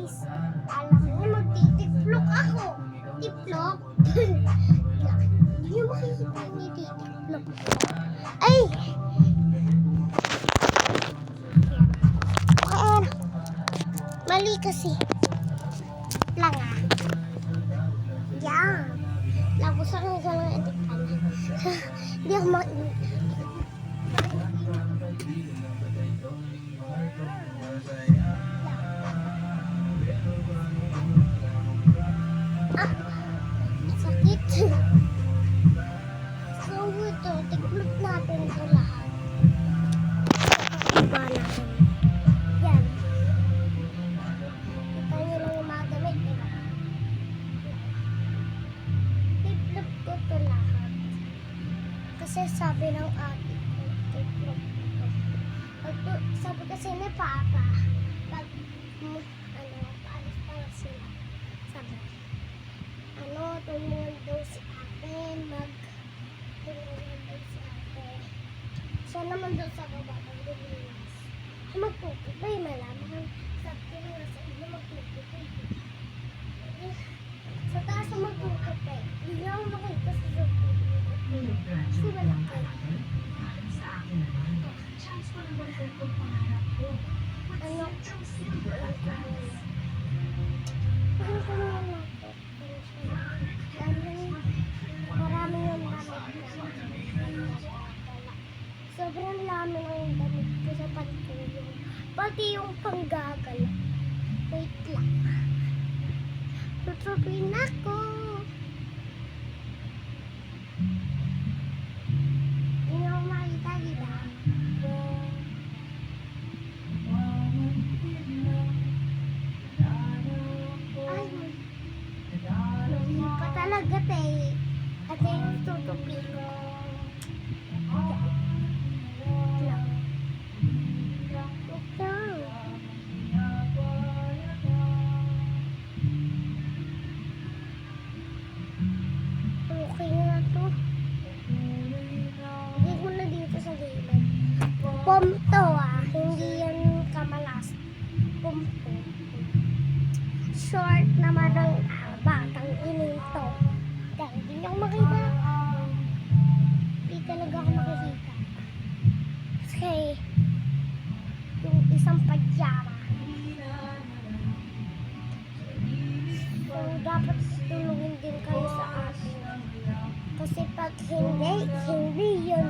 guys. Alam niyo, magtitiklok ako. Tiklok? Hindi niyo makikita ni titiklok. Ay! Okay, mali kasi. Lang ah. Yan. Lagusan ko sa mga editan. Hindi ako sakit. So, ito, tiklop natin ito lahat. Iba natin. Yan. Kita nyo lang yung mga damit, diba? Tiklop ko ito lahat. Kasi sabi ng ate ko, tiklop ito. Sabi kasi ni Papa, pag, paalis pala sila. Sabi, tulungan daw si ate, tulungan daw si ate. Siya naman daw sa baba, maglilinis. Magpupipay, malaman. Sabi ko nga sa inyo, magpupipay. Sa taas ang magpupipay. Hindi ako makita sa magpupipay. Kasi malaki. Marami yung damit. Sobrang lami ng damit ko sa pantulong. Pati yung panggagal. Wait lang. Tutupin ako. Hindi ako makita, diba? Talaga tayo. At yung tutupin ko. Okay na to. Hindi ko na dito sa gilid. Pom to hindi yan kamalas. Pom to. Short naman ng batang inin to. Dahil hindi niyo ako makita. Hindi talaga ako makikita. Kasi yung isang pajama. So dapat tulungin din kayo sa akin. Kasi pag hindi yun.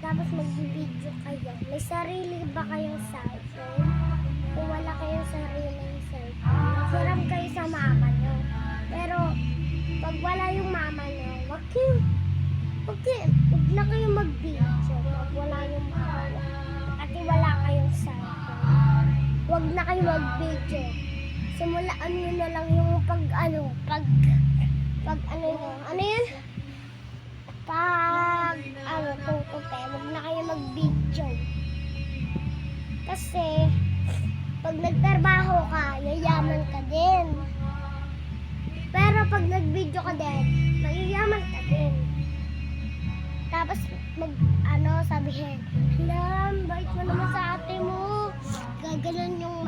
Tapos mag-video kayo. May sarili ba kayong cellphone? Kung wala kayong sariling cellphone, hiram kayo sa mama nyo. Pero pag wala yung mama nyo, wag na kayo mag-video. Pag wala yung mama at wala kayong cellphone, wag na kayo mag-video. Simulaan nyo na lang yung tutupe, wag na kayo mag-video. Kasi pag nagtrabaho ka, yayaman ka din. Pero pag nag-video ka din, mayayaman ka din. Tapos sabihin, bait mo naman sa ate mo. Gaganon yung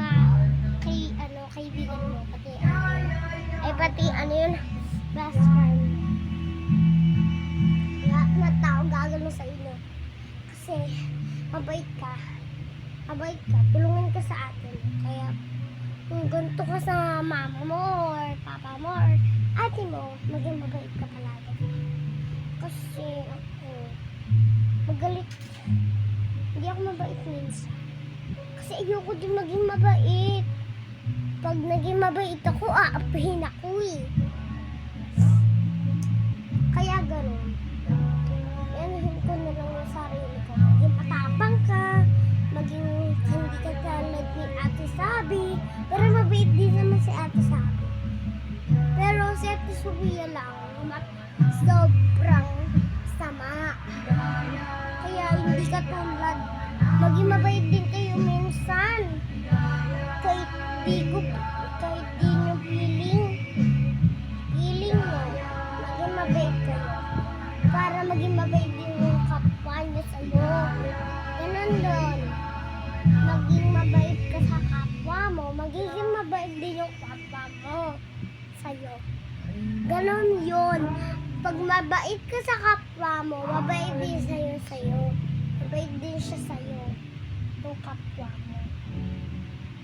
kaibigan mo, pati yun, best friend. Lahat na tao gaganon sa inyo. Kasi mabait ka, tulungan ka sa atin. Kaya kung ganito ka sa mama mo or papa mo or ate mo, maging mabait ka palagi. Kasi ako, magalit. Hindi ako mabait minsan. Kasi ayoko din maging mabait. Pag naging mabait ako, aapahin ako eh. Kaya gano'n. Yanuhin ko na lang yung sarili ko. Maging matapang ka, maging hindi ka talad ni Ate Sabi. Pero mabait din naman si Ate Sabi. Pero si Ate Sofia lang, sobrang sama. Kaya hindi ka tulad. Maging mabait din kayo minsan. Kahit di nyo feeling mo, maging mabait kayo. Para maging mabait din yung kapwa nyo sa'yo. Ganun doon. Maging mabait ka sa kapwa mo, magiging mabait din yung papa mo sa'yo. Ganon yun. Pag mabait ka sa kapwa mo, mabait din sa'yo. Mabait din siya sa'yo. Yung kapwa mo.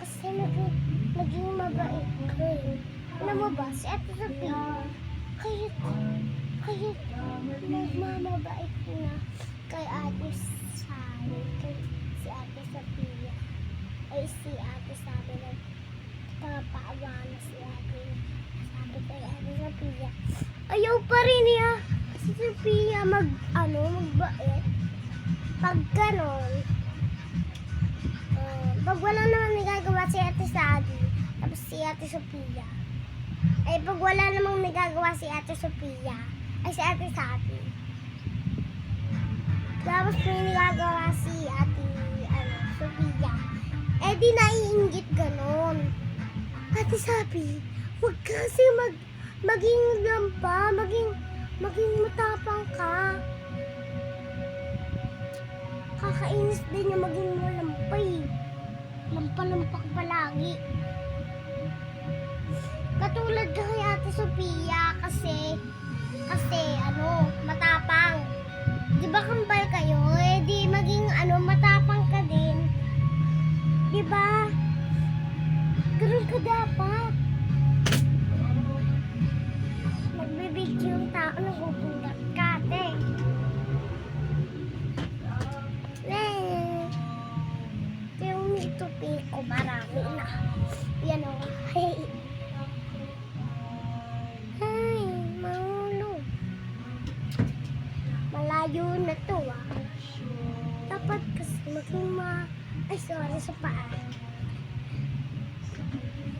Kasi naging mabait ka eh. Alam mo ba, si Ate Sophia, kahit nagmamabait na kay Ate Sally, kay si Ate Sophia, ay si Ate Sabi na papaawa na si Ate. Sabi kay Ate Sophia, ayaw pa rin niya si Sophia magbait. Pag ganon, pag wala naman nagagawa si Ate Sally, tapos si Ate Sophia, ay pag wala namang nagagawa si Ate Sophia, ay si Ate Sally. Tapos may nagagawa si Ate Sophia, eh di naiinggit ganon. Ate Sabi, huwag kasi maging lampa, maging matapang ka. Kakainis din yung maging malampay. Lampa-lampak palagi. Katulad ka kay Ate Sophia kasi matapang. Di ba kambal kayo? Eh di maging matapang ka din. Di ba? Ganun ka dapat. Nagbibidyo yung tao na gugulat ka, te. Yung itupi ko marami na. Yan o. Hey. Ay, mahulog. Malayo na to ah. Dapat kasi maging ay sorry sa paa.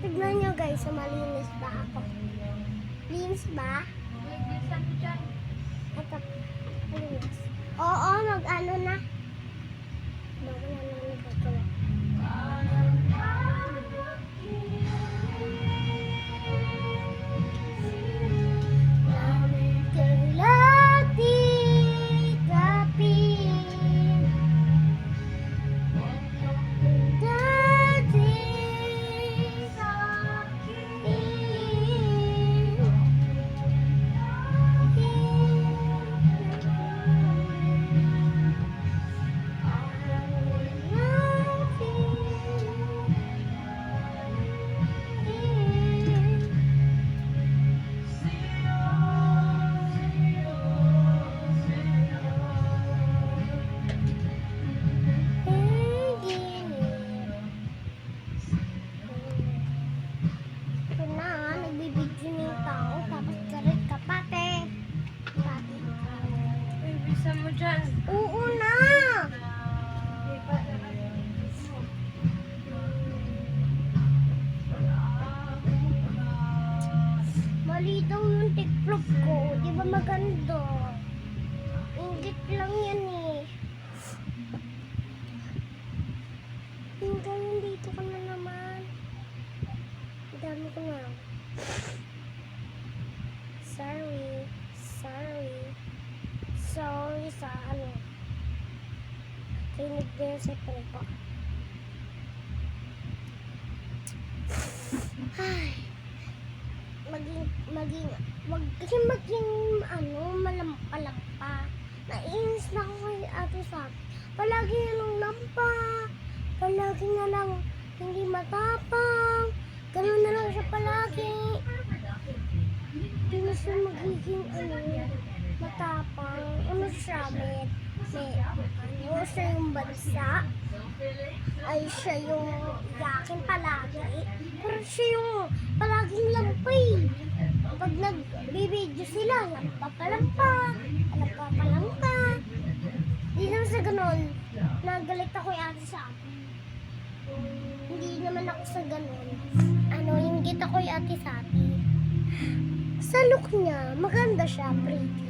Tignan nyo guys, malinis ba ako? Linis ba? Ito, malinis. Oo, mag-ano na. Bago na naman nagkagawa. Oo na! Mali daw yung tikplok ko. Di ba maganda? Inggit lang yan eh. Hinggang dito ka na naman. Ang dami ko na. Sorry sa kinig din sa pulpa. Ay, maging malampalampa. Nainis na ako kay Ate Sabi. Palagi na lang lampa. Palagi na lang hindi matapang. Ganun na lang siya palagi. Hindi na siya magiging matapang. Siya siya yung bansa. Ay siya yung yakin palagi. Pero siya yung palaging lampay. Pag nagbibideo sila, lampa palampa. Hindi naman sa ganon. Nagalit ako yung Ate Sabi. Hindi naman ako sa ganon. Inggit ako yung Ate Sabi. Sa look niya, maganda siya, pretty.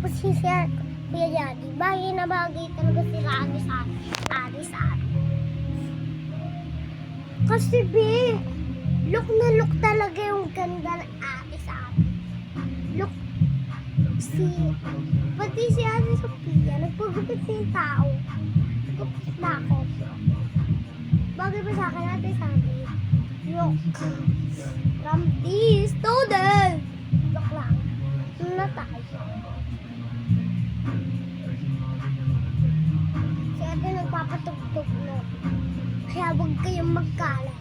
Kasi siya, Kuya Daddy, bagay na bagay talaga sila Ate Sabi. Kasi look na look talaga yung ganda ng Ate Sabi. Look, pati si Ate Sophia, nagpagupit siya yung tao. Nagpagupit na ako. Bagay pa sa akin Ate Sabi. Yok. From this to there. Yok lang. Natay. Si ate nagpapatugtog no. Kaya huwag kayong magkalat.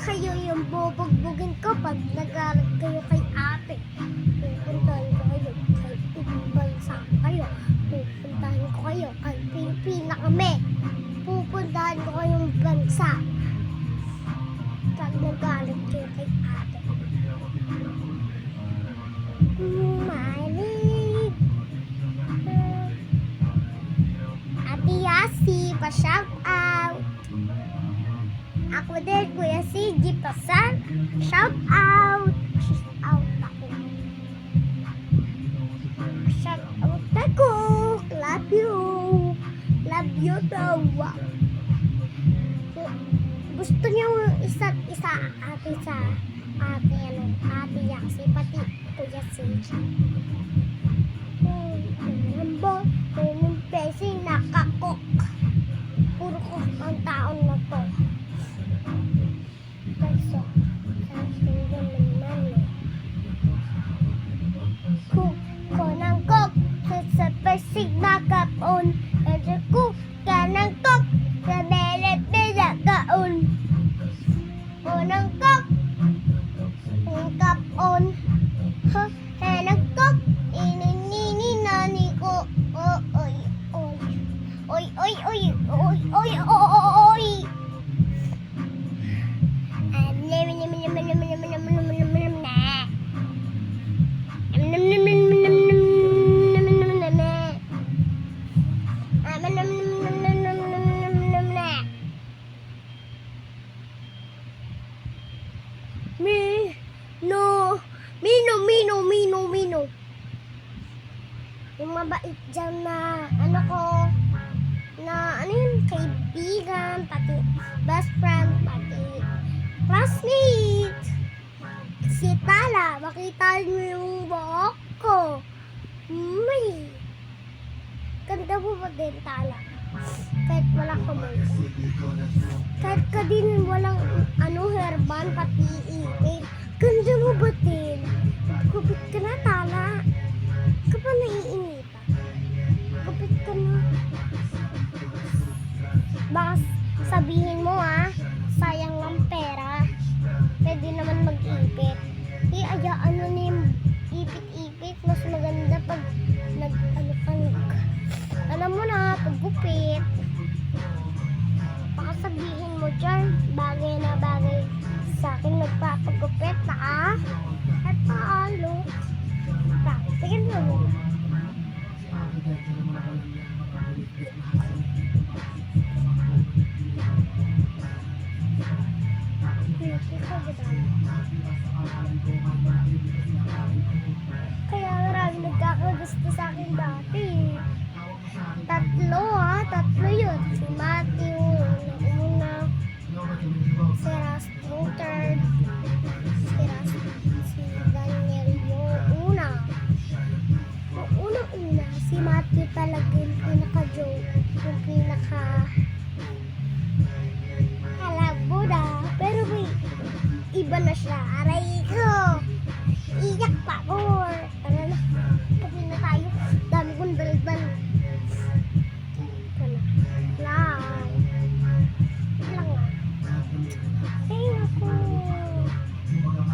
Kayo yung bubugbugin ko pag nagalat kayo kay ate. Pupuntahan ko kayo kay ibang bansa kayo. Pupuntahan ko kayo kay Pilipina kami. Pupuntahan ko kayong bansa. Pag nagalit kayo kay ate. Malig. Ate Yasi, pa-shout out. Ako din, Kuya CG, shout out. Shout out ako. Shout out ako. Love you. Love you daw. Gusto niyo isa't isa ate sa ate Yasi, pati Kuya CG. Nambo, yung pesi nakakok. Puro ko ang taon na to. Kaso, sabi naman cook ko ng cook sa pesig nakapon. Kasi cook ka ng cook sa belet pinakaon. Ko ng cook kapon. Kaya ng cook ininini nani ko. Oy, oy, oy, oy, oy, oy, oy, oy. Mino. Yung mabait dyan na, kaibigan, pati best friend, pati classmate. Si Tala, makita niyo yung buhok ko. May. Ganda mo ba din, Tala? Kahit wala ka mo. Kahit ka din walang hairband, pati ipin. Ganda mo ba din? Gupit ka na, Tala. Ka pa naiinita? Gupit ka na. Baka sabihin mo sayang lang pera. Pwede naman mag-ipit. Ayaan mo na yung ipit-ipit. Mas maganda pag alam mo na, paggupit. Baka sabihin mo dyan, bagay na bagay sa akin nagpapagupit na at paalo. Tingin mo. Kaya marami nagkakagusto sa akin dati. Tatlo yun. Si Matthew, una. Si Rastro, third. Si Daniel, yung una. Una. Si Matthew talaga yung pinaka-joke. Yung kalabo na. Pero may iba na siya. Aray ko. Iyak pa ko. Tara na. Kasi na tayo. Dami kong balban.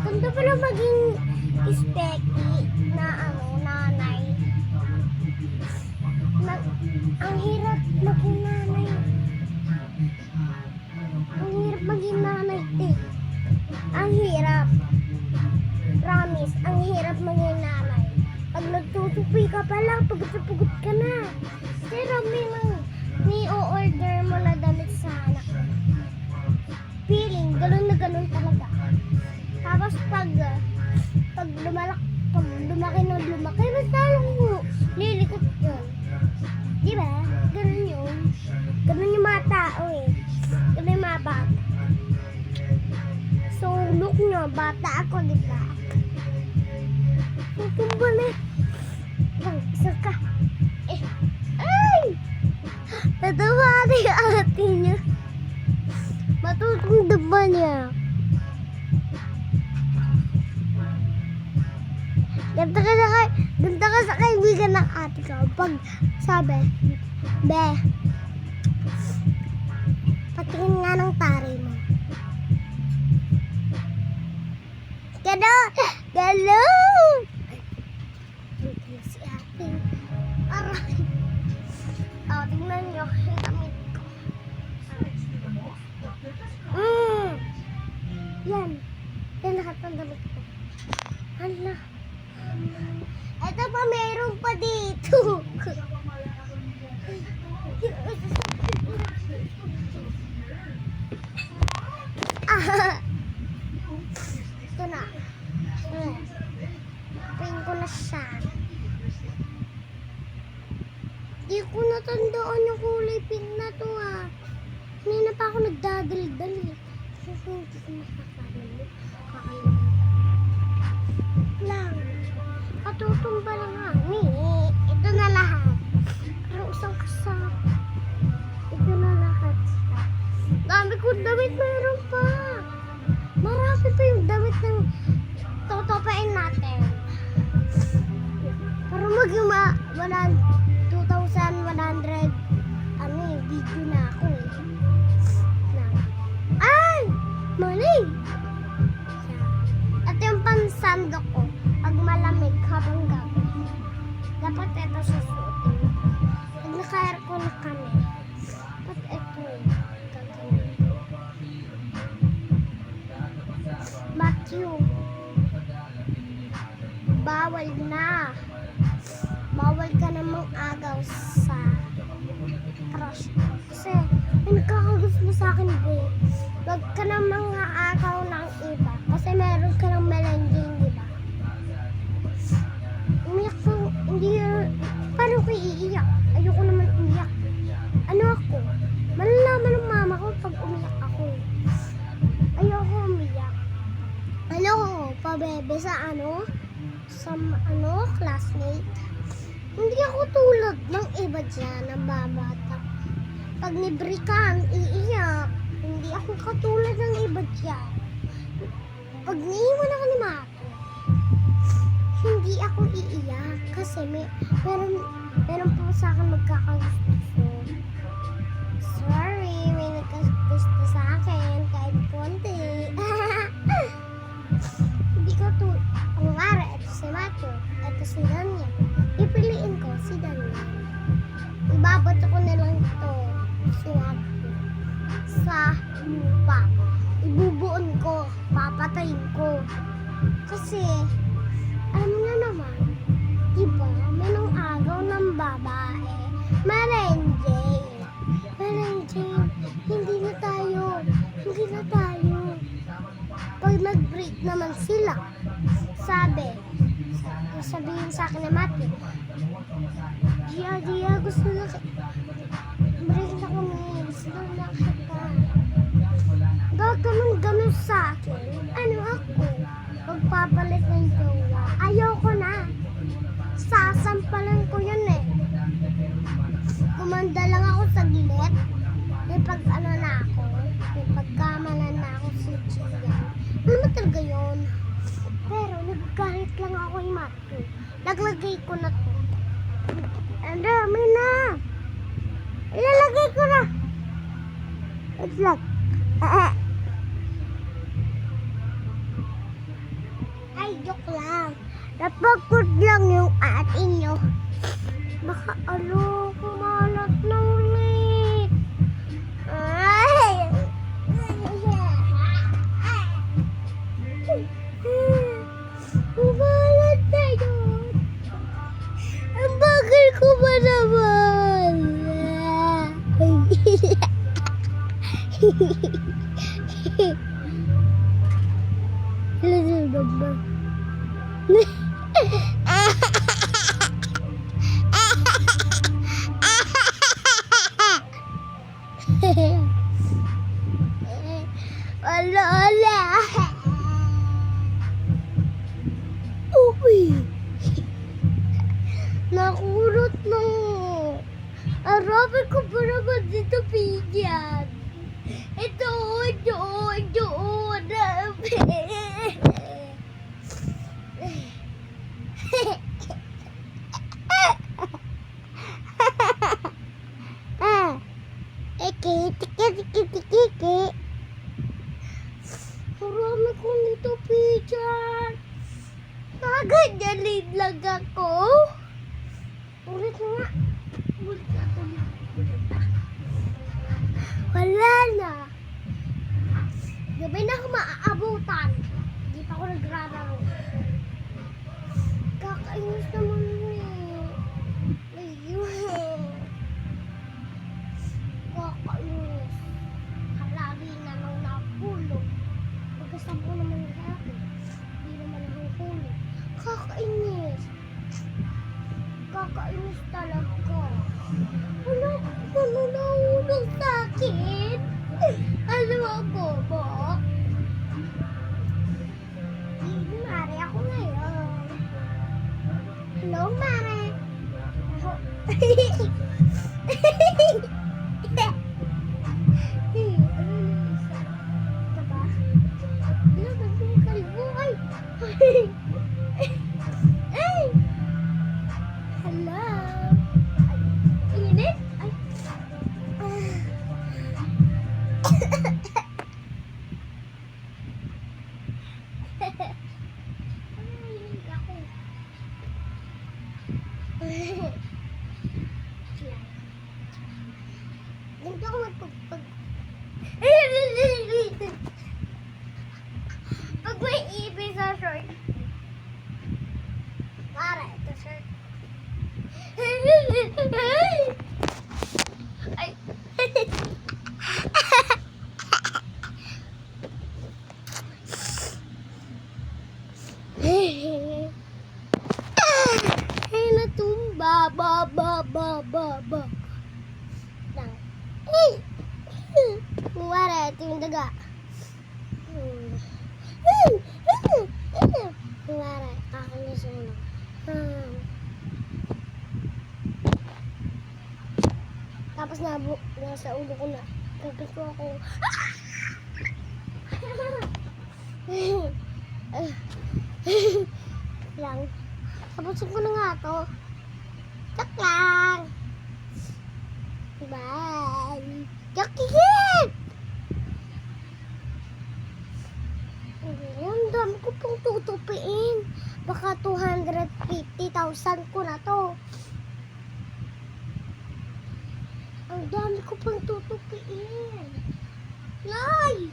Ganda pala maging speki na nanay. Ang hirap maging nanay. Ang hirap maging nanay, Ang hirap. Promise, ang hirap maging nanay. Pag nagtutupi ka pa lang, pagod ka na. Pero may o-order mo na damit sa anak mo. Feeling, ganun na ganun talaga. Tapos pag lumaki, mas lalong lilikot yun. Diba? Ganun yun. Ganun yung mga tao Ganun yung mga bata. So, look nyo, bata ako, diba? Tutumba na. Isa ka. Ay! Natawa na yung ate niya. Matutong diba niya? Ganda ka sa kaibigan ng ate ko. Pag sabi, be, patingin nga ng tari mo. Gano! Ay, si ate. Aray. Oh, tingnan nyo. Yung damit ko. Yan. Yan lahat ng damit ko. Hala. Ito pa, meron pa dito. Ito na. Pin ko na siya. Di ko natandaan yung kulay pink na to ah. Hindi na pa ako nagdadal-dal eh. Kasi hindi ko makakalimutan. Lang. Katutumba lang hangin. Ito na lahat. Pero isang kasama. Ito na lahat. Dami kong damit, mayroon pa. Marami pa yung damit ng totopain natin. Para mag-2,100 video na ako eh. Ay! Mali! At yung pansandok ko, pag malamig habang gabi, dapat ito susuotin. Pag naka-aircon na kami, dapat ito gagawin. Matthew, bawal na. Bawal ka namang agaw sa crush. Kasi, nagkakagusto mo sa akin, babe. Huwag ka namang aagaw ng iba. Kasi meron ka ng melending, di ba? Umiyak ka, hindi, paano ko iiyak? Ayoko naman umiyak. Ano ako? Malalaman ng mama ko pag umiyak ako. Ayoko umiyak. Ano ko, pabebe sa classmate. Hindi ako tulad ng iba dyan, ng babata. Pag nibrikan, iiyak. Hindi ako katulad ng iba dyan. Pag niiwan ako ni Mato, hindi ako iiyak. Kasi meron po sa akin magkakagusto. Sorry, may nagkagusto sa akin kahit konti. Hindi ko to. Kung mara, ito si Mato, ito si Danya. Pipiliin ko si Danya. Ibabato ko na lang ito sa lupa. Ibubuon ko, papatayin ko. Kasi, alam nga naman, diba, may nung agaw ng babae. Marenjay. Hindi na tayo. Pag nag-break naman sila, sabihin sa akin na Mati, Gia, gusto na break na kami, gusto na kita. Gaganon sa akin, ano ako, magpapalit ng jowa. Ayoko na. Sasampalan ko yun eh. Kumanda lang ako sa gilid. May pagkamalan na ako si Gia. Ano ba talaga yun? Pero nagkahit lang ako yung Mati. Naglagay ko na to. Ang dami na. Ilalagay ko na. It's like, ay, joke lang. Napagod lang yung atin nyo. Baka kumalat na ulit. Ay! Kumalat na yun. Ang bagal ko ba naman? Wala. Uy. Nakurot mo. Arapin ko pa naman dito pigyan. Ito. ako nito, Peter. Nagaganyan lang ako. Ulit nga. Ulit na ako. Wala na. Gabi na ako maaabutan. Hindi pa ako nagrararo. Kakainis naman eh. Ayun. Kakainis. Halagi na nang napulog. Pagkasama ko naman yung akin. Hindi naman nahuhulog. Kakainis. Kakainis talaga. Wala ko nahulog sa akin. Ano ako po? Mare ako ngayon. Hello, Mare. Ako. Diba? Ano ba yung kalbo? Ay! Ay! Hello! Ay, init? Ay! Ganito ako magpagpag... Pag may ipis sa short. Para, ito short. Ay. Ay, natumba. Ba. Lang. Ay! Kumara, ito yung daga. Kumara, ako na sunog. Tapos nasa ulo ko na. Gusto ako. Lang. Tapusin ko na nga to. Chak lang. Bye. Jakigit! Ang dami ko pong tutupiin. Baka 250,000 ko na to. Ang dami ko pang tutupiin. Nay!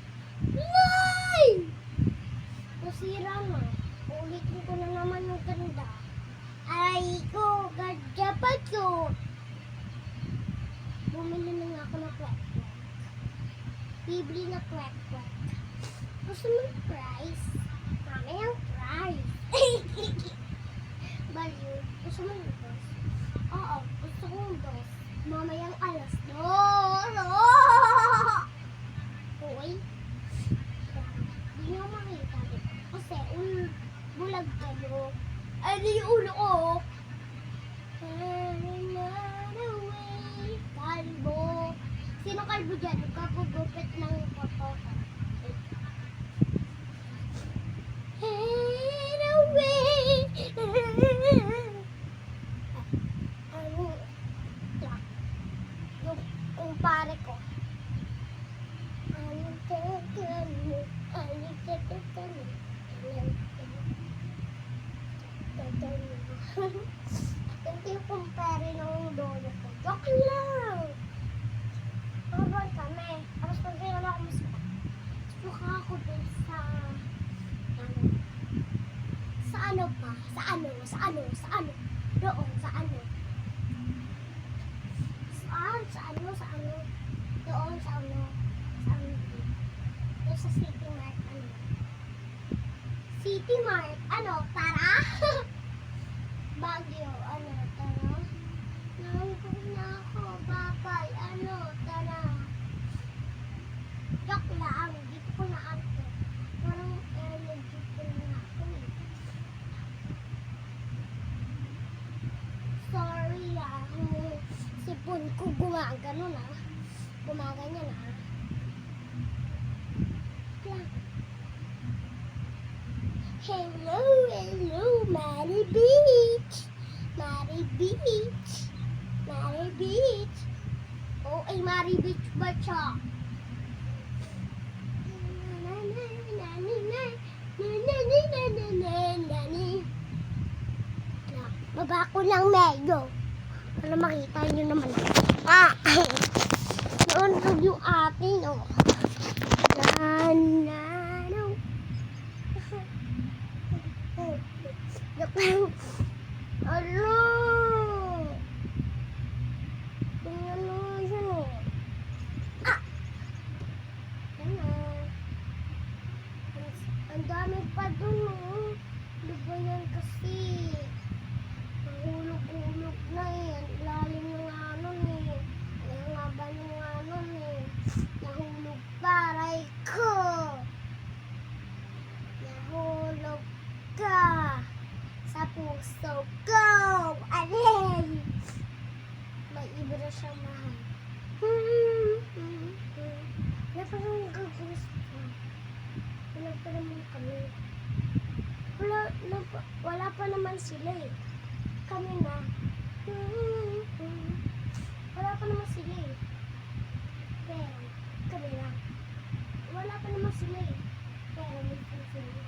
Nay! Nasira na. Ulitin ko na naman ng ganda. Ay ko, ganda pa to. Bumili na nga ako ng kwek-kwek. Bibili na kwek-kwek. Gusto mo yung price? Mami, ang price. Baliw. Gusto mo yung dos? Oo, gusto ko yung dos. Mamayang alas dos. Uy. Hindi nyo makita. Kasi bulag kayo. Ano yung ulo ko? Kalbo. Sino kalbo dyan? Kapugupit ng photo. Head away. Ano? Yung pare ko. Anong tagal mo? Anong tagal mo? Ito yung kumpare ng lolo ko. Joke lang! Mabal kami. Tapos pag gano'n ako masuka ako dun sa... Sa ano pa? Sa ano? Doon, sa ano? Doon, sa ano? Doon sa City Mart, ano? City Mart, ano? Tara? Baguio, ano? Tara? Nangkong na ako, babay, ano? Tara? Joke lang, dito ko na ako. Parang energy ko na ako eh. Sorry sipon ko gumagano na. Gumaganyan na. Hello, Mary Beach. Oh, ay Mary Beach ba siya? Baba ko ng medyo. Para makita nyo naman. Ah! Naunrog yung atin, oh. Nanano. Joke lang. Alo! Tingnan mo yun, oh. Ah! Ano? Ang dami pa dun, oh. Di ba yan kasi? Hulog-hulog na eh. Ang ilalim ng ano eh. Ang haba ng ano eh. Nahulog paray ko. Nahulog ka sa puso ko. Alin? May ibra siyang mahal. Wala pa naman gusto. Wala pa naman kami. Wala pa naman sila eh. Kami na. Wala pa naman sila eh. Pero, kami na. Wala pa naman sila eh. Pero, may pa sila.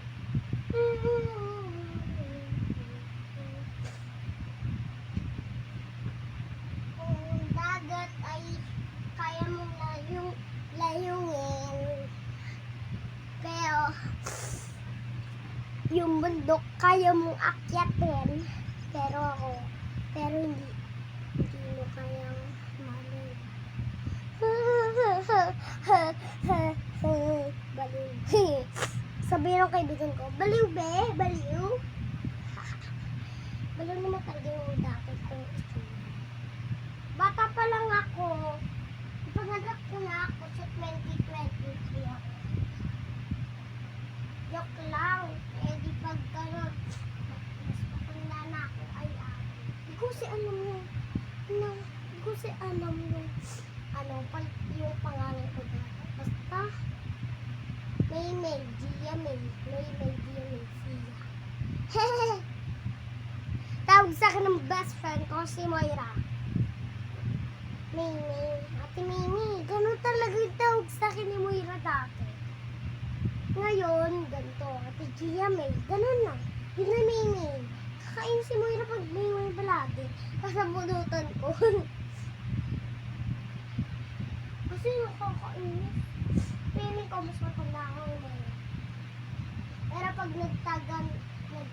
Kung dagat ay kaya mong layungin. Pero, yung bundok kaya mong akyatin. Pero hindi mo kayang malay. Baliw. Sabi ng kaibigan ko, baliw be, baliw. Baliw naman talaga yung dati kong itsura. Bata pa lang ako. Ipanganak ko na ako sa 2023 ako. Joke lang. Eh di pagkaroon. Mas matanda na ako ay Hindi ko si alam mo. Hindi ko si alam mo. Yung pangalan ko dati. Basta May Gia. Tawag sa akin ng best friend ko si Moira. May. Ate Mimi. Ganun talaga yung tawag sa akin ni Moira dati. Ngayon, ganito. Ate Gia May. Ganun na. Yun na Mimi. Kakain si Moira pag may balati. Kasabunutan ko. Kasi nakakainis. Feeling ko mas matanda ako yung Moira. Pero pag nagkagan kami,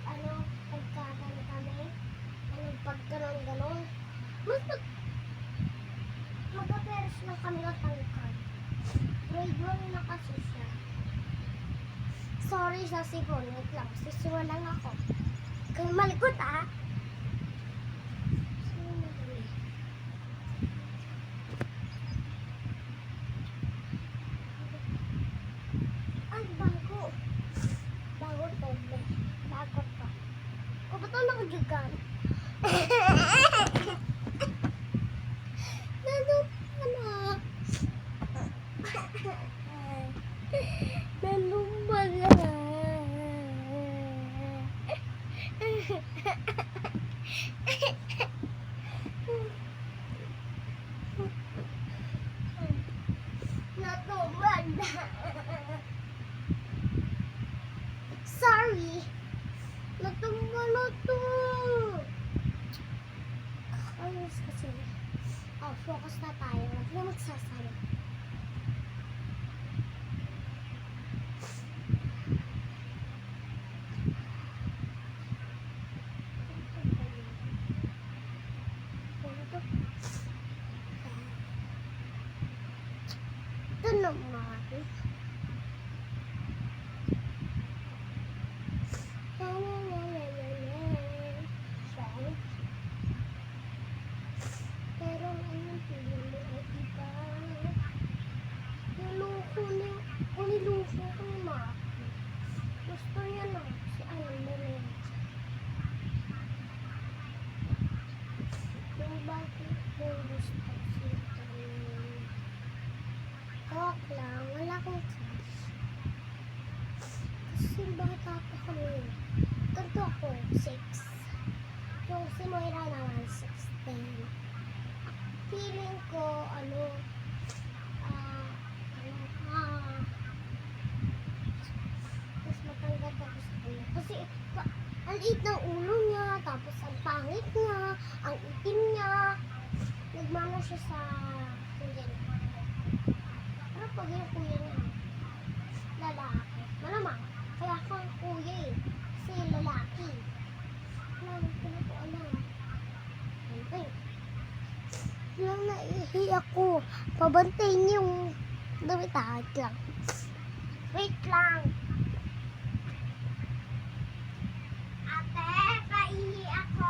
pagganon, mas magka-peres lang kami ng tangkad. Grade 1 na kasi siya. Sorry sa sipon, wait lang. Sisura lang ako. Kaya malikot ah. Ang bago. Bago to. Bago to. O ba't ako nakajugan? Sorry. Natumba na to. Ayos kasi. Oh, focus na tayo. Huwag na magsasayo. Ito naman. Pero anong tingin mo ay iba? Niloko ko ni Maki. Gusto niya na si Alan. Yung bakit mo gusto si Alan? Kawak lang, wala akong crush. Kasi bata pa kami. Ganto ako, 6. Yung si Moira naman, 16. Feeling ko, mas matanggal ako sa kanya. Kasi, ang liit ng ulo niya, tapos ang pangit niya, ang itim niya. Nagmana siya sa kuya niya. Pero pag yung kuya niya, lalaki. Malamang, kaya ako ang kuya eh. Kasi lalaki. Malamang ko na po alam. Siyempre, lang naihi ako. Pabantayin yung damit lang. Wait lang. Ate, paihi ako.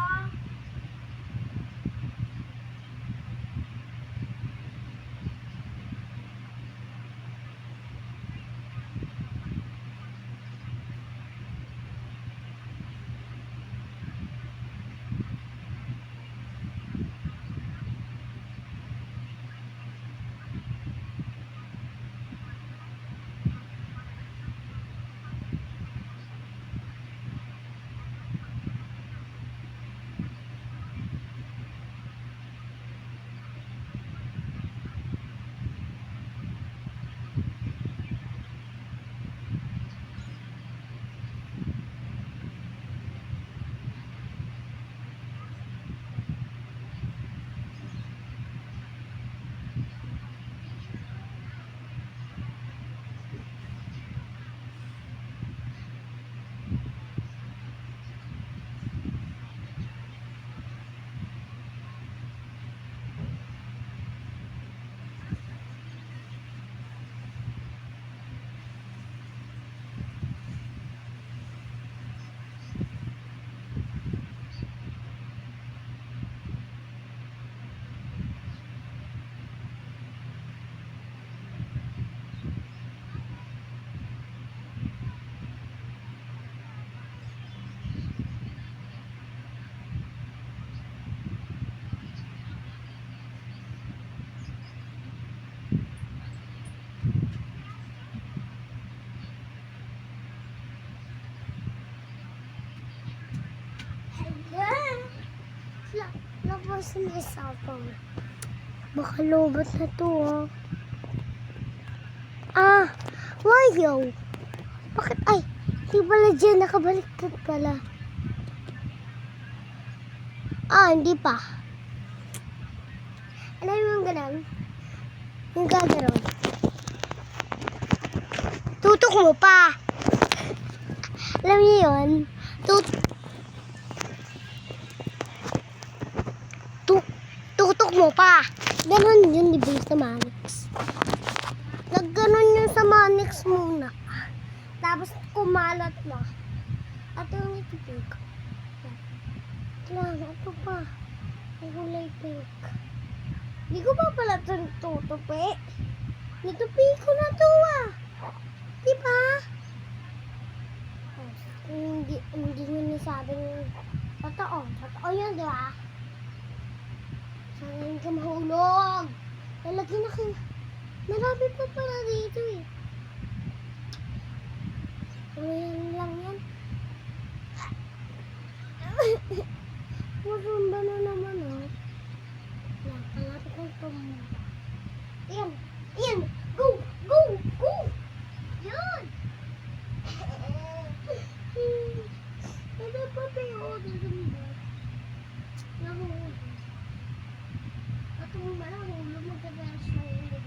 Labas na isa pa. Baka lobot na to wayaw. Bakit? Ay, di pala dyan. Nakabaliktad pala. Hindi pa. Alam mo yung ganun? Yung gaganon. Tutok mo pa. Alam niyo yun? Tutok mo pa. Ganon yun, di ba yung sa Manix? Nagganon yun sa Manix muna. Tapos kumalat na. At yung pink. Lang, ito pa. Ang kulay pink. Hindi ko pa pala ito tutupi. Nitupi ko na ito Diba? Hindi nyo nasabing totoo. Totoo yun, diba? Sana hindi ka mahulog. Lalagyan na kayo. Marami pa pala dito Ayan lang yan. Marumba na naman Kalapit ng tumba. Ayan. Ayan. Go! Go! Go! Yan! Ano pa tayo dito? Nahulog. At kung malahulog, magkagalas na yun.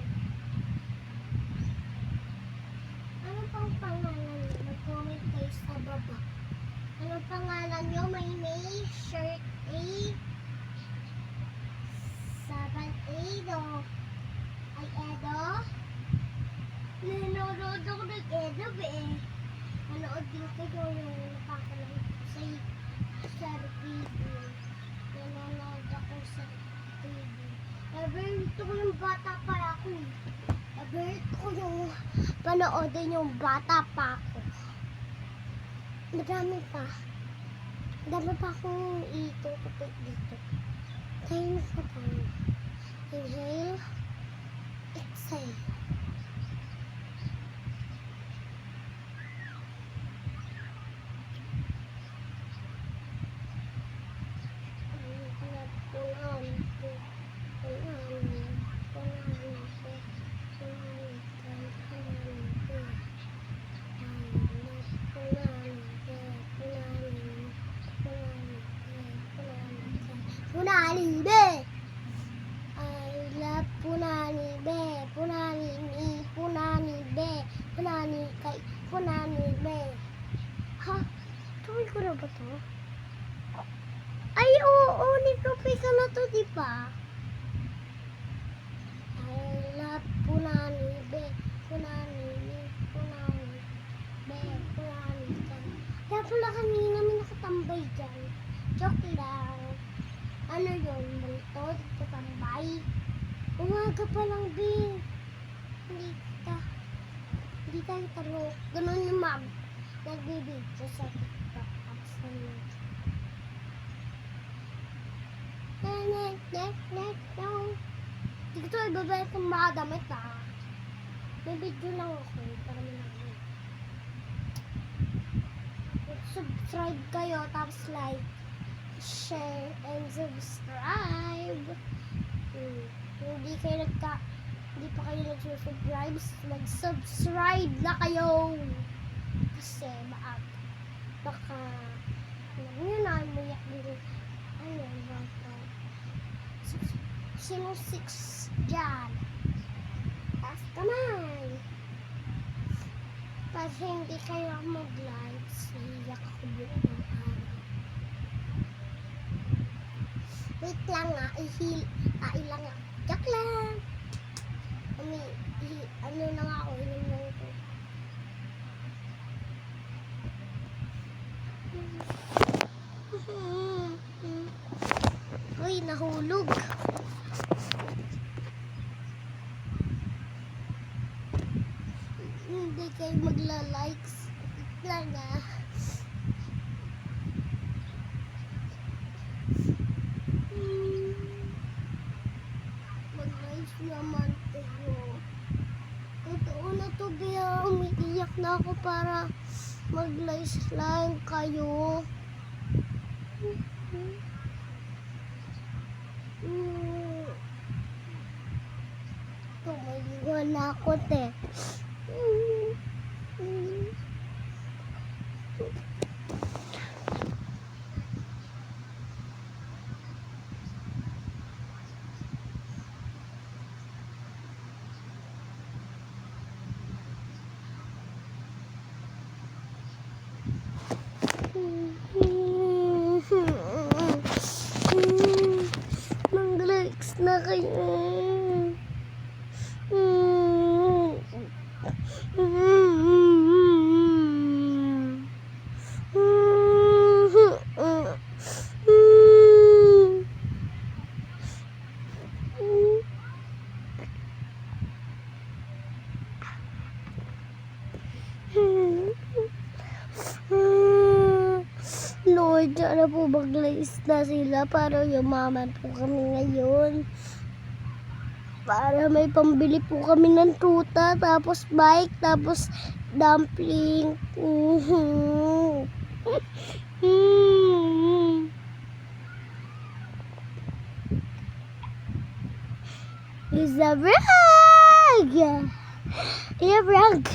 Ano pang pangalan nyo? Mag-comment kayo sa baba. Ano pangalan nyo? May shirt A. Saban Edo. Ay Edo. Nanonood ako ng Edo Manood din kayo yung napakalang sa TV. Nanonood ako sa TV. Favorite ko yung bata pa ako Favorite ko yung panoodin yung bata pa ako. Madami pa akong itutupit dito. Tayo na sa tayo. Inhale. Exhale. Punani be. I love Punani be. Punani ni. Punani be. Punani kay. Punani be. Ha? Tuloy ko na ba to? Ay, oo. Nitropay ka na to, di ba? I love Punani be. Punani ni. Punani be. Punani kay. Kaya pala kanina may nakatambay dyan. Joke lang. Ano yun? Multo? Dito tambay? Umaga pa lang, Bing. Hindi tayo talo. Ganun yung ma'am. Nagbibidyo sa TikTok. Tapos naman. Hindi ko ito ibabalik ng mga damit, ha. May video lang ako. Para naman. Subscribe kayo. Tapos like, share, and subscribe. Hindi pa kayo nag-subscribe, mag-subscribe na kayo. Kasi baka alam nyo na, muyak din. Ano, baka sino 6 dyan? Taas kamay. Pag hindi kayo mag-likes, iyak ako buong ng araw. Wait lang nga, ilang nga. Jack lang. Ano na nga ako, inom lang ito. Uy, nahulog. Hindi kayo magla-likes. Wait lang ah. Mag-likes naman kayo. Totoo na to, Bea. Umiiyak na ako para mag-likes lang kayo. Tumaliwan na ako, te. Mag-likes na kayo. Lord, sana po mag-likes na sila para yumaman po kami ngayon. Para may pambili po kami ng tuta, tapos bike, tapos dumpling. It's a vlog! It's a vlog!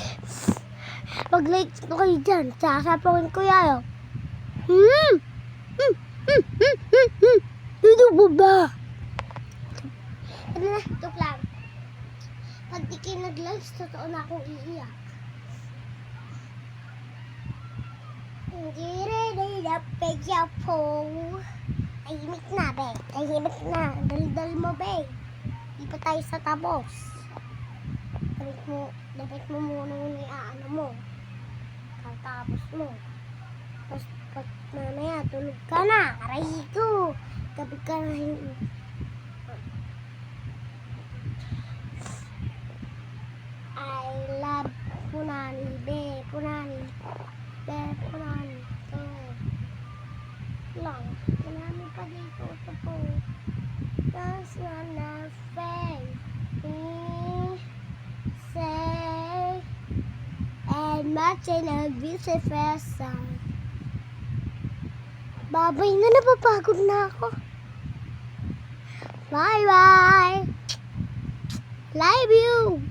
Mag-likes po kayo dyan. Sasapawin ko yan. Ano ba ba? Ano na, joke lang. Pag di kayo nag-likes, totoo na akong iiyak. Hindi rin na pegya po. Tahimik na, be. Tahimik na. Dal-dal mo, be. Di pa tayo sa tapos. Dapat mo muna yung iaano mo. Katapos mo. Tapos pag mamaya, tulog ka na. Aray ko. Gabi ka na hindi. I love Punani be. Punani be. Punani be. Lang. Punani pa dito. Ito po. That's not a fake. Say and matching a vice versa. Babay na, napapagod na ako. Bye-bye. Love you.